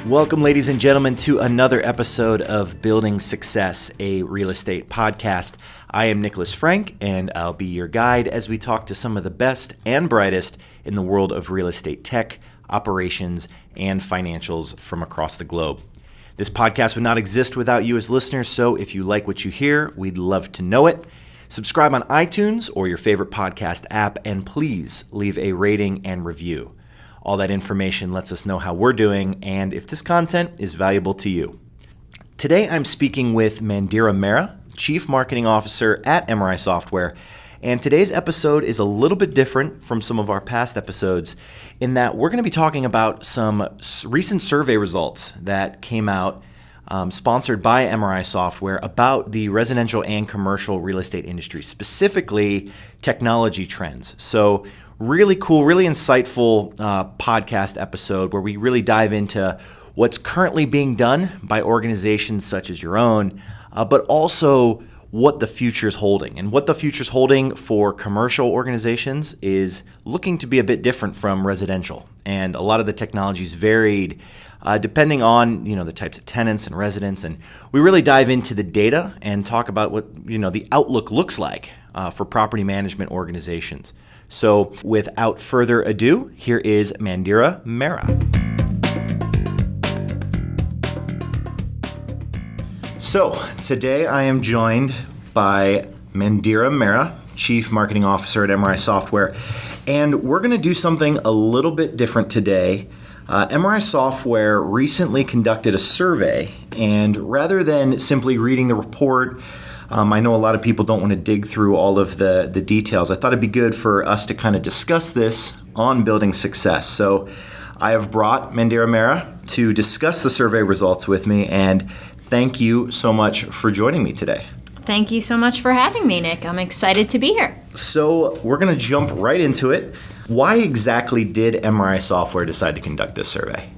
Welcome, ladies and gentlemen, to another episode of Building Success, a real estate podcast. I am Nicholas Frank, and I'll be your guide as we talk to some of the best and brightest in the world of real estate tech, operations, and financials from across the globe. This podcast would not exist without you as listeners, so if you like what you hear, we'd love to know it. Subscribe on iTunes or your favorite podcast app, and please leave a rating and review. All that information lets us know how we're doing and if this content is valuable to you. Today, I'm speaking with Mandira Mehra, Chief Marketing Officer at MRI Software, and today's episode is a little bit different from some of our past episodes in that we're going to be talking about some recent survey results that came out sponsored by MRI Software about the residential and commercial real estate industry, specifically technology trends. So really cool, really insightful podcast episode where we really dive into what's currently being done by organizations such as your own, but also what the future is holding. And what the future is holding for commercial organizations is looking to be a bit different from residential. And a lot of the technologies varied depending on the types of tenants and residents. And we really dive into the data and talk about what the outlook looks like for property management organizations. So without further ado, here is Mandira Mehra. So today I am joined by Mandira Mehra, Chief Marketing Officer at MRI Software, and we're going to do something a little bit different today. MRI Software recently conducted a survey, and rather than simply reading the report, I know a lot of people don't want to dig through all of the details. I thought it'd be good for us to kind of discuss this on Building Success. So I have brought Mandira Mehra to discuss the survey results with me, and thank you so much for joining me today. Thank you so much for having me, Nick. I'm excited to be here. So we're going to jump right into it. Why exactly did MRI Software decide to conduct this survey?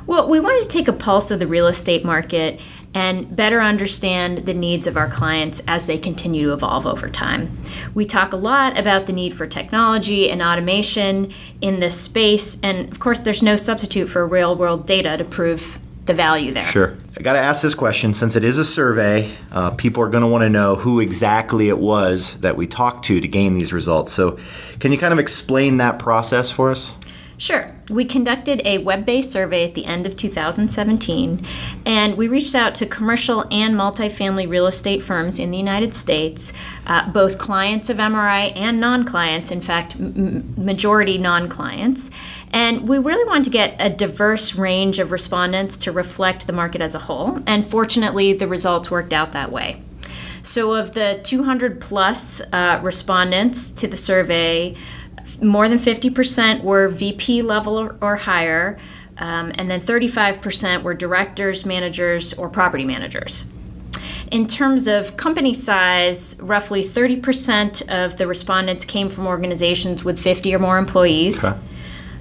Well, we wanted to take a pulse of the real estate market and better understand the needs of our clients as they continue to evolve over time. We talk a lot about the need for technology and automation in this space, and of course there's no substitute for real-world data to prove the value there. Sure. I got to ask this question. Since it is a survey, people are going to want to know who exactly it was that we talked to gain these results. So can you kind of explain that process for us? Sure. We conducted a web-based survey at the end of 2017, and we reached out to commercial and multifamily real estate firms in the United States, both clients of MRI and non-clients, in fact, majority non-clients. And we really wanted to get a diverse range of respondents to reflect the market as a whole, and fortunately, the results worked out that way. So of the 200 plus respondents to the survey, more than 50% were VP level or higher, and then 35% were directors, managers, or property managers. In terms of company size, roughly 30% of the respondents came from organizations with 50 or more employees. Okay.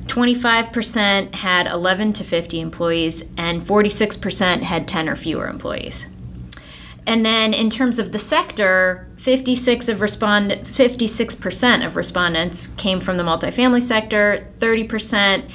25% had 11 to 50 employees, and 46% had 10 or fewer employees. And then in terms of the sector, 56% of respondents came from the multifamily sector, 30%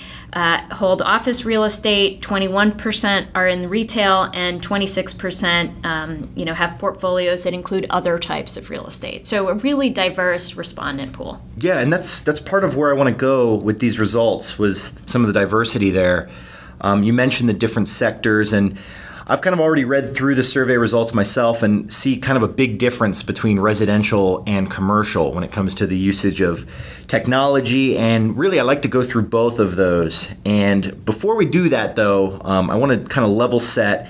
hold office real estate, 21% are in retail, and 26% have portfolios that include other types of real estate. So a really diverse respondent pool. Yeah, and that's part of where I want to go with these results was some of the diversity there. You mentioned the different sectors, and I've kind of already read through the survey results myself and see kind of a big difference between residential and commercial when it comes to the usage of technology. And really, I like to go through both of those. And before we do that, though, I want to kind of level set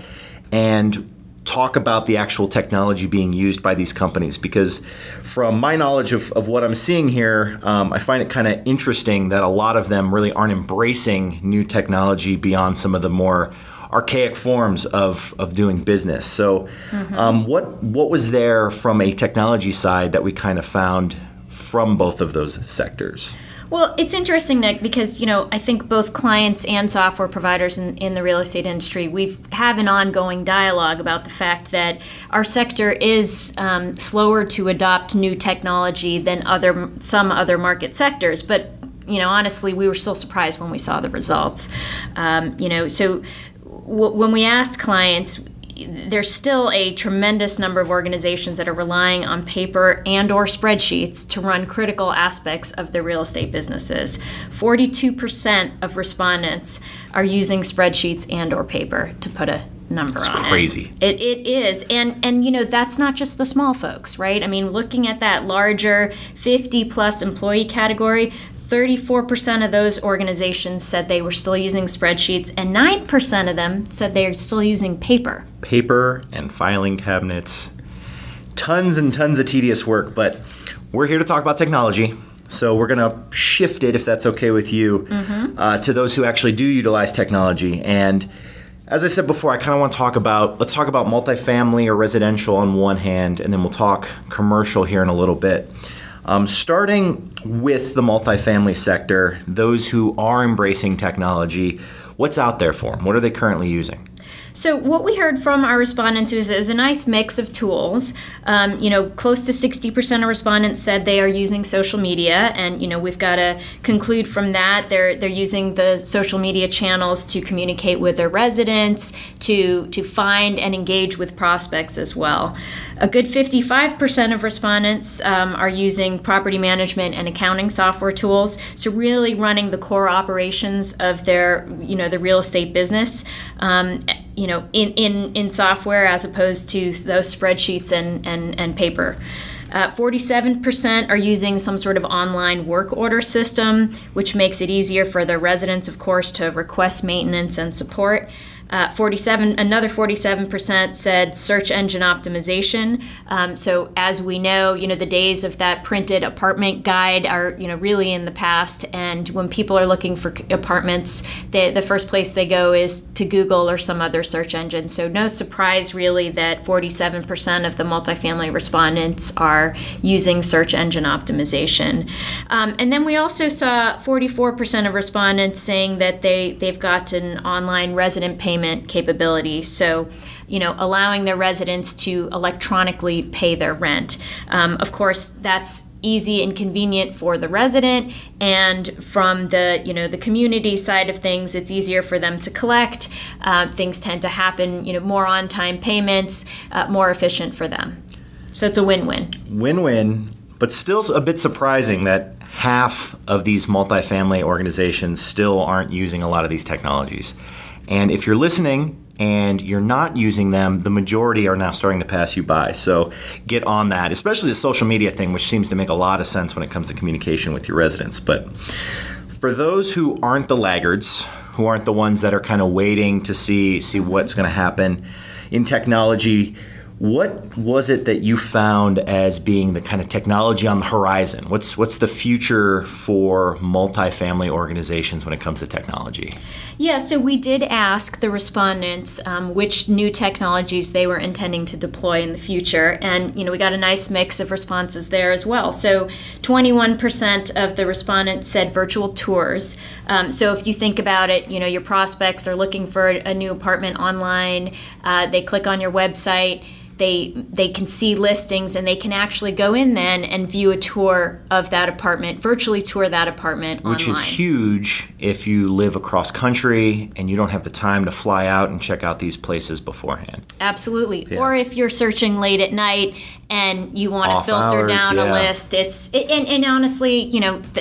and talk about the actual technology being used by these companies, because from my knowledge of what I'm seeing here, I find it kind of interesting that a lot of them really aren't embracing new technology beyond some of the more archaic forms of doing business. So what was there from a technology side that we kind of found from both of those sectors? Well, it's interesting, Nick, because, I think both clients and software providers in the real estate industry, we have an ongoing dialogue about the fact that our sector is slower to adopt new technology than some other market sectors. But, honestly, we were still surprised when we saw the results. So when we asked clients, there's still a tremendous number of organizations that are relying on paper and or spreadsheets to run critical aspects of their real estate businesses. 42% of respondents are using spreadsheets and or paper, to put a number on it. It's crazy. It is. And, you know, that's not just the small folks, right? I mean, looking at that larger 50-plus employee category, 34% of those organizations said they were still using spreadsheets, and 9% of them said they're still using paper. Paper and filing cabinets. Tons and tons of tedious work, but we're here to talk about technology. So we're going to shift it, if that's okay with you, to those who actually do utilize technology. And as I said before, I kind of want to let's talk about multifamily or residential on one hand, and then we'll talk commercial here in a little bit. Starting with the multifamily sector, those who are embracing technology, what's out there for them? What are they currently using? So what we heard from our respondents is it was a nice mix of tools. Close to 60% of respondents said they are using social media, and we've got to conclude from that they're using the social media channels to communicate with their residents, to find and engage with prospects as well. A good 55% of respondents are using property management and accounting software tools, so really running the core operations of their the real estate business. In software as opposed to those spreadsheets and paper. 47% are using some sort of online work order system, which makes it easier for their residents, of course, to request maintenance and support. Another 47% said search engine optimization. So as we know, the days of that printed apartment guide are, really in the past. And when people are looking for apartments, the first place they go is to Google or some other search engine. So no surprise, really, that 47% of the multifamily respondents are using search engine optimization. And then we also saw 44% of respondents saying that they've got an online resident payment capability, so allowing their residents to electronically pay their rent. Of course, that's easy and convenient for the resident, and from the community side of things, it's easier for them to collect. Things tend to happen, more on-time payments, more efficient for them. So it's a win-win. Win-win, but still a bit surprising that half of these multifamily organizations still aren't using a lot of these technologies. And if you're listening and you're not using them, the majority are now starting to pass you by. So get on that, especially the social media thing, which seems to make a lot of sense when it comes to communication with your residents. But for those who aren't the laggards, who aren't the ones that are kind of waiting to see what's going to happen in technology, what was it that you found as being the kind of technology on the horizon? What's the future for multifamily organizations when it comes to technology? Yeah, so we did ask the respondents which new technologies they were intending to deploy in the future, and we got a nice mix of responses there as well. So 21% of the respondents said virtual tours. So if you think about it, your prospects are looking for a new apartment online, they click on your website, they can see listings, and they can actually go in then and view a tour of that apartment, virtually tour that apartment online. Which is huge if you live across country and you don't have the time to fly out and check out these places beforehand. Absolutely. Yeah. Or if you're searching late at night and you want to filter down a list, and honestly,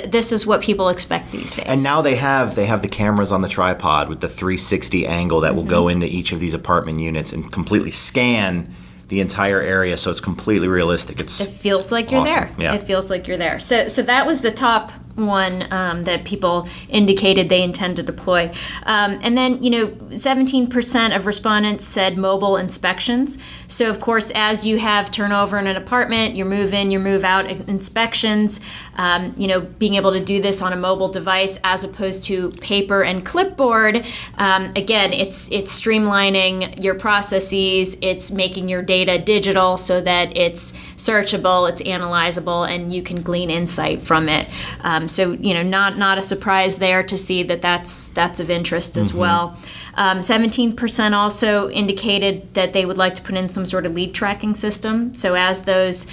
this is what people expect these days. And now they have the cameras on the tripod with the 360 angle that will go into each of these apartment units and completely scan the entire area, so it's completely realistic. It feels like you're awesome. there. Yeah. It feels like you're there. So that was the top one that people indicated they intend to deploy. And then, 17% of respondents said mobile inspections. So, of course, as you have turnover in an apartment, your move in, your move out inspections, being able to do this on a mobile device as opposed to paper and clipboard, again, it's streamlining your processes, it's making your data digital so that it's searchable, it's analyzable, and you can glean insight from it. So not a surprise there to see that's of interest as well. 17% also indicated that they would like to put in some sort of lead tracking system. So as those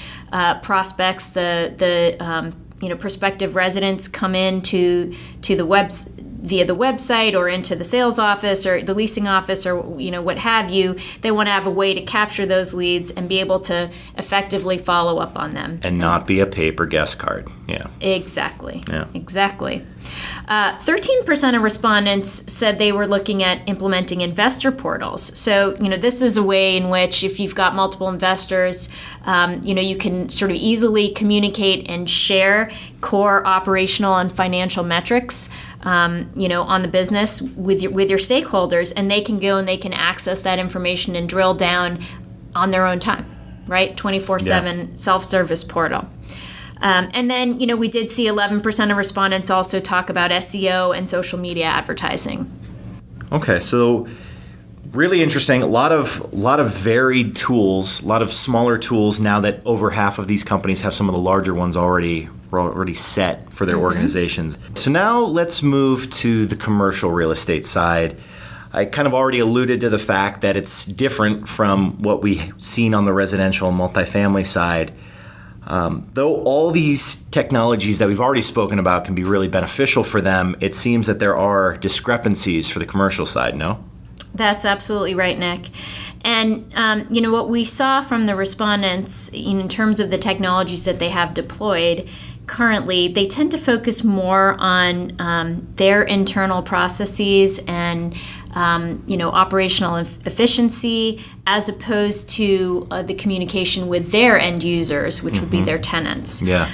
prospects, the prospective residents come in to the via the website or into the sales office or the leasing office or what have you. They want to have a way to capture those leads and be able to effectively follow up on them. And not be a paper guest card. Yeah. Exactly. Yeah. Exactly. 13% of respondents said they were looking at implementing investor portals. So, this is a way in which if you've got multiple investors, you can sort of easily communicate and share core operational and financial metrics, on the business with your stakeholders, and they can go and they can access that information and drill down on their own time, right? 24/7 self-service portal. And then, we did see 11% of respondents also talk about SEO and social media advertising. Okay, so really interesting. A lot of varied tools, a lot of smaller tools now that over half of these companies have some of the larger ones already set for their organizations. So now let's move to the commercial real estate side. I kind of already alluded to the fact that it's different from what we've seen on the residential and multifamily side. Though all these technologies that we've already spoken about can be really beneficial for them, it seems that there are discrepancies for the commercial side, no? That's absolutely right, Nick. And, what we saw from the respondents in terms of the technologies that they have deployed currently, they tend to focus more on their internal processes and operational efficiency, as opposed to the communication with their end users, which would be their tenants. Yeah.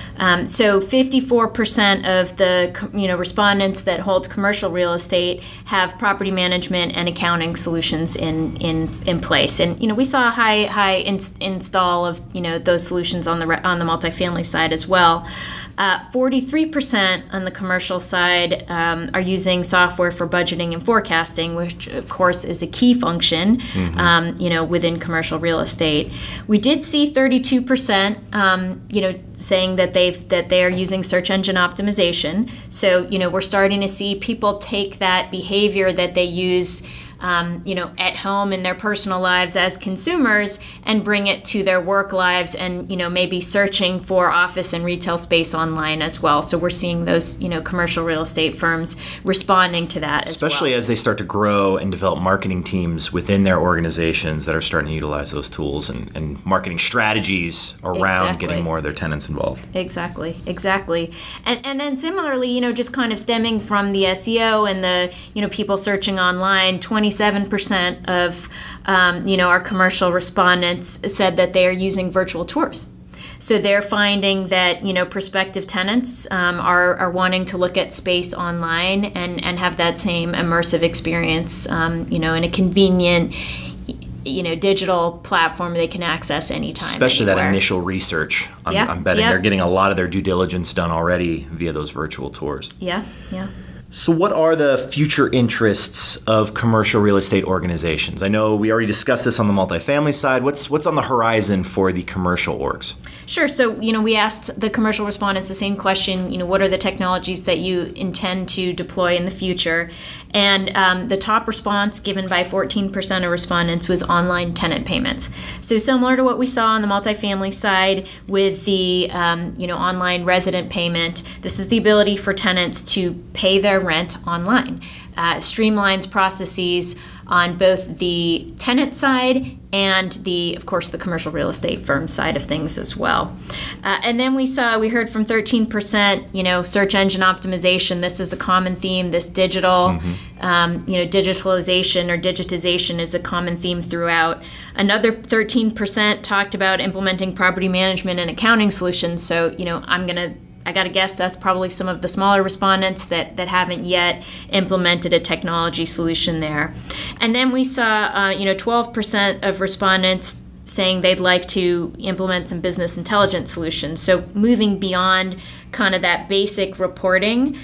So 54% of the respondents that hold commercial real estate have property management and accounting solutions in place, and we saw a high install of those solutions on the multifamily side as well. 43% on the commercial side are using software for budgeting and forecasting, which of course is a key function, within commercial real estate. We did see 32%, saying that they are using search engine optimization. So, we're starting to see people take that behavior that they use at home in their personal lives as consumers and bring it to their work lives, and maybe searching for office and retail space online as well. So we're seeing those commercial real estate firms responding to that, especially as they start to grow and develop marketing teams within their organizations that are starting to utilize those tools and marketing strategies around getting more of their tenants involved. Exactly. And then similarly, just kind of stemming from the SEO and the people searching online, 27% of our commercial respondents said that they are using virtual tours. So they're finding that prospective tenants are wanting to look at space online and have that same immersive experience, in a convenient digital platform they can access anytime. Especially anywhere. That initial research. I'm betting they're getting a lot of their due diligence done already via those virtual tours. Yeah. So what are the future interests of commercial real estate organizations? I know we already discussed this on the multifamily side. What's on the horizon for the commercial orgs? Sure. So, we asked the commercial respondents the same question, what are the technologies that you intend to deploy in the future? And the top response given by 14% of respondents was online tenant payments. So similar to what we saw on the multifamily side with the, online resident payment, this is the ability for tenants to pay their rent online. Streamlines processes on both the tenant side and of course, the commercial real estate firm side of things as well. And then we heard from 13%, search engine optimization. This is a common theme. This digital, digitalization or digitization is a common theme throughout. Another 13% talked about implementing property management and accounting solutions. So, I got to guess that's probably some of the smaller respondents that haven't yet implemented a technology solution there. And then we saw, 12% of respondents saying they'd like to implement some business intelligence solutions. So moving beyond kind of that basic reporting,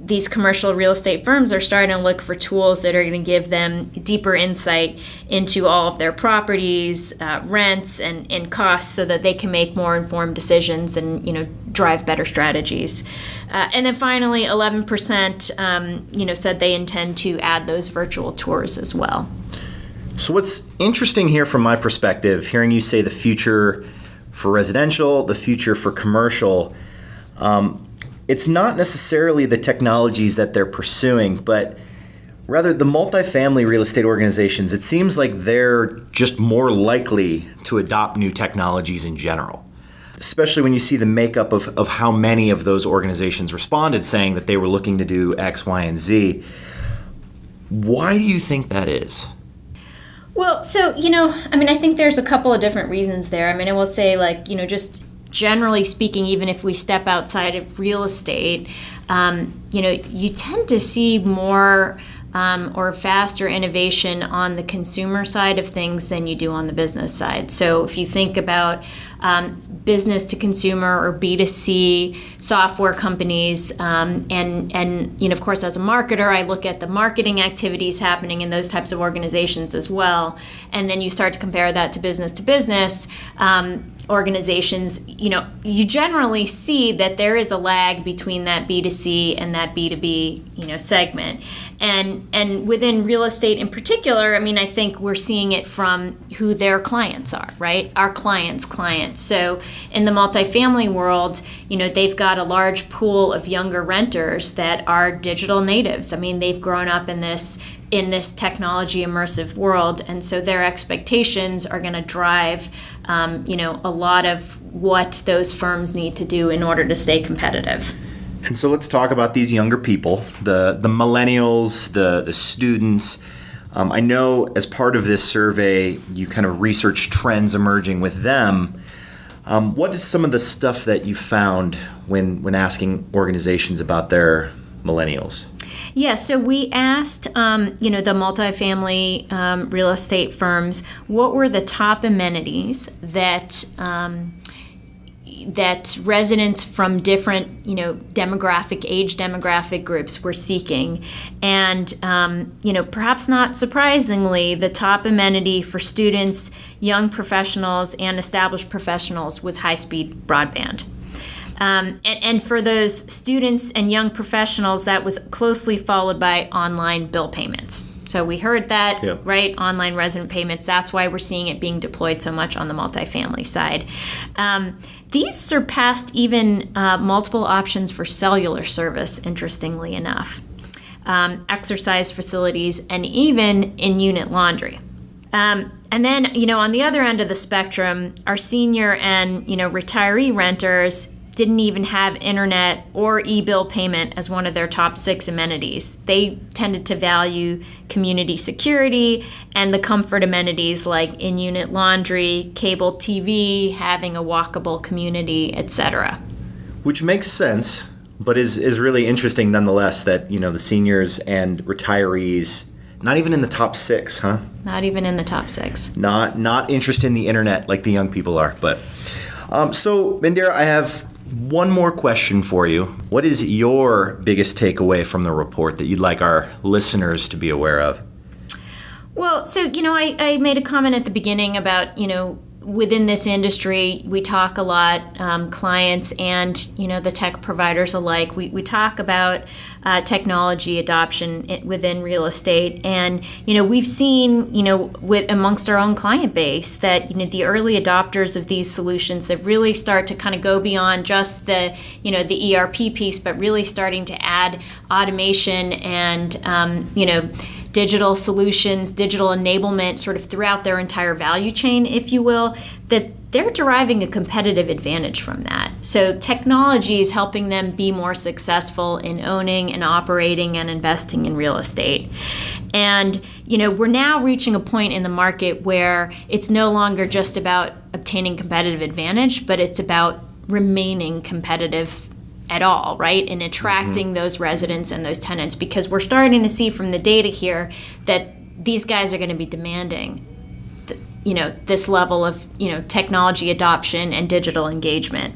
these commercial real estate firms are starting to look for tools that are going to give them deeper insight into all of their properties, rents, and costs, so that they can make more informed decisions and drive better strategies. And then finally, 11% said they intend to add those virtual tours as well. So what's interesting here from my perspective, hearing you say the future for residential, the future for commercial, it's not necessarily the technologies that they're pursuing, but rather the multifamily real estate organizations. It seems like they're just more likely to adopt new technologies in general, especially when you see the makeup of how many of those organizations responded saying that they were looking to do X, Y, and Z. Why do you think that is? Well, so, I think there's a couple of different reasons there. I will say, just generally speaking, even if we step outside of real estate, you tend to see more or faster innovation on the consumer side of things than you do on the business side. So if you think about business to consumer or B2C software companies, and of course, as a marketer, I look at the marketing activities happening in those types of organizations as well. And then you start to compare that to business organizations, you generally see that there is a lag between that B2C and that B2B, segment. And within real estate in particular, I think we're seeing it from who their clients are, right? Our clients' clients. So in the multifamily world, they've got a large pool of younger renters that are digital natives. They've grown up in this technology immersive world, and so their expectations are going to drive a lot of what those firms need to do in order to stay competitive. And so let's talk about these younger people, the millennials, the students. I know as part of this survey, you kind of research trends emerging with them. What is some of the stuff that you found when asking organizations about their millennials? Yeah, so we asked, the multifamily real estate firms, what were the top amenities that residents from different, age demographic groups were seeking. And, perhaps not surprisingly, the top amenity for students, young professionals, and established professionals was high-speed broadband. And for those students and young professionals, that was closely followed by online bill payments. So we heard that, yep. Right? Online resident payments. That's why we're seeing it being deployed so much on the multifamily side. These surpassed even multiple options for cellular service, interestingly enough, exercise facilities, and even in-unit laundry. And then, on the other end of the spectrum, our senior and, retiree renters didn't even have internet or e-bill payment as one of their top 6 amenities. They tended to value community security and the comfort amenities like in-unit laundry, cable TV, having a walkable community, etc. Which makes sense, but is really interesting nonetheless that, the seniors and retirees, not even in the top 6, huh? Not even in the top 6. Not interested in the internet like the young people are. But so, Mandira, I have one more question for you. What is your biggest takeaway from the report that you'd like our listeners to be aware of? Well, so, I made a comment at the beginning about, within this industry, we talk a lot, clients and, the tech providers alike, we talk about technology adoption within real estate. And, we've seen, amongst our own client base that, the early adopters of these solutions that really start to kind of go beyond just the, the ERP piece, but really starting to add automation and, digital solutions, digital enablement sort of throughout their entire value chain, if you will, that they're deriving a competitive advantage from that. So technology is helping them be more successful in owning and operating and investing in real estate. And, we're now reaching a point in the market where it's no longer just about obtaining competitive advantage, but it's about remaining competitive at all, right? And attracting those residents and those tenants, because we're starting to see from the data here that these guys are going to be demanding, this level of, technology adoption and digital engagement.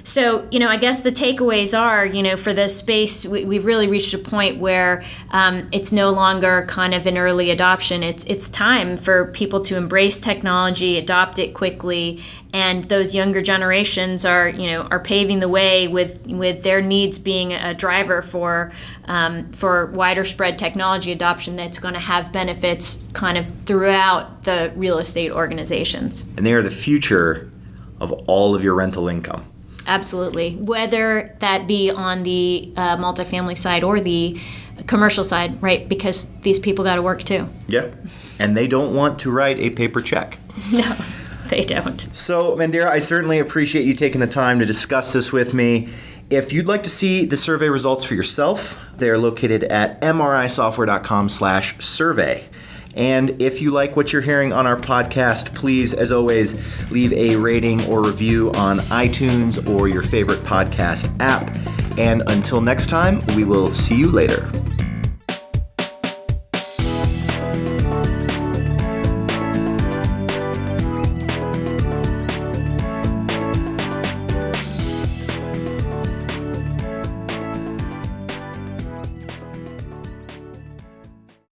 So, I guess the takeaways are, for this space, we've really reached a point where it's no longer kind of an early adoption. It's time for people to embrace technology, adopt it quickly, and those younger generations are paving the way with their needs being a driver for wider spread technology adoption that's going to have benefits kind of throughout the real estate organizations. And they are the future of all of your rental income. Absolutely. Whether that be on the multifamily side or the commercial side, right? Because these people got to work too. Yep. And they don't want to write a paper check. No, they don't. So, Mandira, I certainly appreciate you taking the time to discuss this with me. If you'd like to see the survey results for yourself, they're located at mrisoftware.com/survey. And if you like what you're hearing on our podcast, please, as always, leave a rating or review on iTunes or your favorite podcast app. And until next time, we will see you later.